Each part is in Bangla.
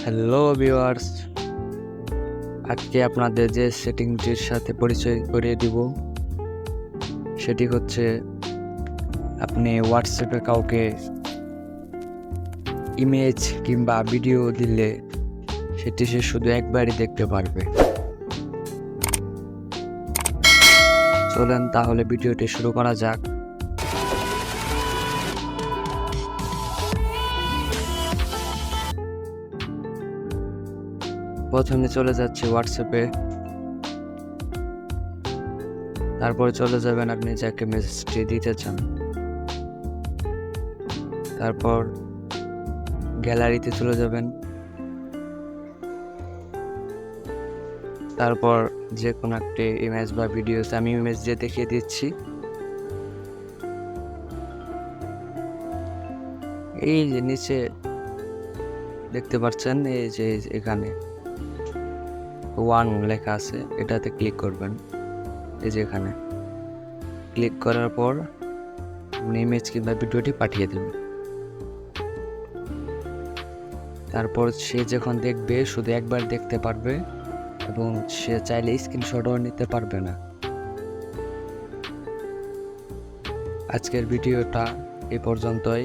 হ্যালো ভিউয়ার্স, আজকে আপনাদের যে সেটিংটির সাথে পরিচয় করিয়ে দিব সেটি হচ্ছে আপনি হোয়াটসঅ্যাপে কাউকে ইমেজ কিংবা ভিডিও দিলে সেটি সে শুধু একবারই দেখতে পারবে। চলেন তাহলে ভিডিওটি শুরু করা যাক। প্রথমে চলে যাচ্ছে হোয়াটসঅ্যাপে, তারপরে চলে যাবেন আপনি যাকে মেসেজটি দিতে চান, তারপর গ্যালারিতে চলে যাবেন, তারপর যে কোনো একটি ইমেজ বা ভিডিও, আমি ইমেজ দিয়ে দেখিয়ে দিচ্ছি। এই যে নিচে দেখতে পাচ্ছেন, এই যে এখানে 1 লেখা আছে, এটাতে ক্লিক করবেন। এই যে এখানে ক্লিক করার পর আপনি ইমেজ কিংবা ভিডিওটি পাঠিয়ে দেবেন। তারপর সে যখন দেখবে শুধু একবার দেখতে পারবে এবং সে চাইলে স্ক্রিনশটও নিতে পারবে না। আজকের ভিডিওটা এ পর্যন্তই।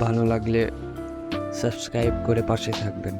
ভালো লাগলে সাবস্ক্রাইব করে পাশে থাকবেন।